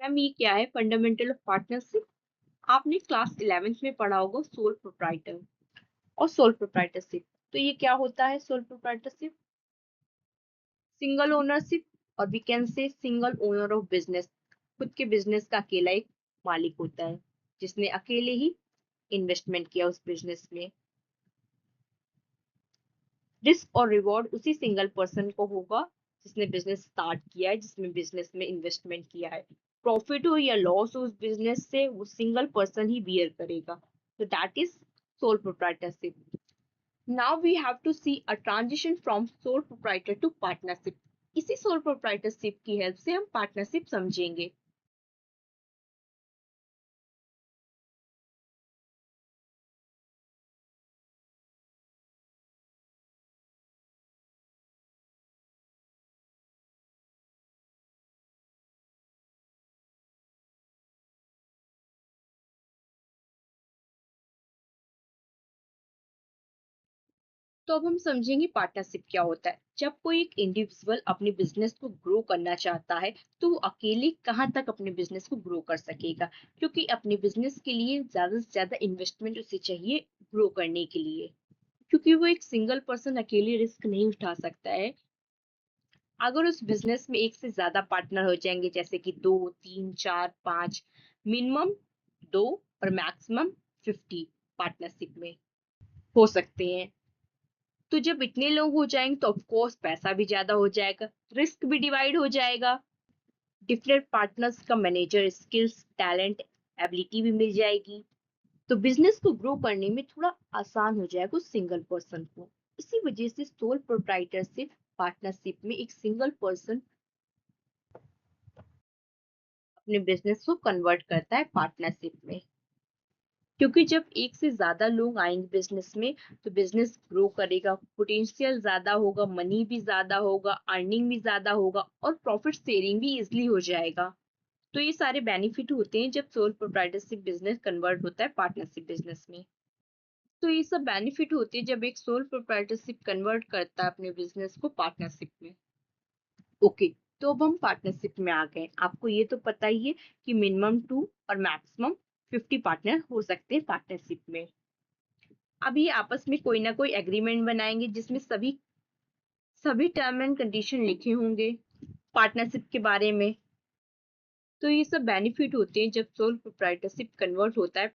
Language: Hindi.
मैम ये क्या है फंडामेंटल ऑफ पार्टनरशिप? आपने क्लास 11th में पढ़ा होगा सोल प्रोप्राइटर और सोल प्रोप्राइटरशिप। तो ये क्या होता है सोल प्रोप्राइटरशिप? सिंगल ओनरशिप, और we can say single owner of business. खुद के बिजनेस का अकेला एक मालिक होता है जिसने अकेले ही इन्वेस्टमेंट किया उस बिजनेस में। रिस्क और रिवॉर्ड उसी सिंगल पर्सन को होगा जिसने बिजनेस स्टार्ट किया है, जिसमें बिजनेस में इन्वेस्टमेंट किया है। प्रॉफिट हो या लॉस हो उस बिजनेस से वो सिंगल पर्सन ही बियर करेगा। तो that is sole proprietorship. Now we have to see a transition from sole proprietor to partnership. इसी सोल प्रोप्राइटरशिप की हेल्प से हम पार्टनरशिप समझेंगे। तो अब हम समझेंगे पार्टनरशिप क्या होता है। जब कोई एक इंडिविजुअल अपने बिजनेस को ग्रो करना चाहता है तो वो अकेले कहाँ तक अपने बिजनेस को ग्रो कर सकेगा, क्योंकि अपने बिजनेस के लिए ज्यादा से ज्यादा इन्वेस्टमेंट उसे चाहिए ग्रो करने के लिए, क्योंकि वो एक सिंगल पर्सन अकेले रिस्क नहीं उठा सकता है। अगर उस बिजनेस में एक से ज्यादा पार्टनर हो जाएंगे, जैसे कि 2 3 4 5, मिनिमम 2 और मैक्सिमम 50 पार्टनरशिप में हो सकते हैं। तो जब इतने लोग हो जाएंगे तो ऑफ कोर्स पैसा भी ज्यादा हो जाएगा, रिस्क भी डिवाइड हो जाएगा, डिफरेंट पार्टनर्स का मैनेजर स्किल्स टैलेंट एबिलिटी भी मिल जाएगी। तो बिजनेस को ग्रो करने में थोड़ा आसान हो जाएगा उस सिंगल पर्सन को। इसी वजह से सोल प्रोप्राइटरशिप पार्टनरशिप में एक सिंगल पर्सन अपने बिजनेस को कन्वर्ट करता है पार्टनरशिप में। क्योंकि जब एक से ज्यादा लोग आएंगे बिजनेस में तो बिजनेस ग्रो करेगा, पोटेंशियल ज्यादा होगा, मनी भी ज्यादा होगा, अर्निंग भी ज्यादा होगा और प्रॉफिट शेयरिंग भी इजिली हो जाएगा। तो ये सारे बेनिफिट होते हैं जब सोल प्रोप्राइटरशिप बिजनेस कन्वर्ट होता है पार्टनरशिप बिजनेस में। तो ये सब बेनिफिट होते हैं जब एक सोल प्रोप्राइटरशिप कन्वर्ट करता है अपने बिजनेस को पार्टनरशिप में। ओके, तो अब हम पार्टनरशिप में आ गए। आपको ये तो पता ही है कि मिनिमम 2 और मैक्सिमम 50 पार्टनर हो सकते हैं पार्टनरशिप में। अब ये आपस में कोई ना कोई एग्रीमेंट बनाएंगे जिसमें सभी सभी टर्म एंड कंडीशन लिखे होंगे पार्टनरशिप के बारे में। तो ये सब बेनिफिट होते हैं जब सोल प्रोप्राइटरशिप कन्वर्ट होता है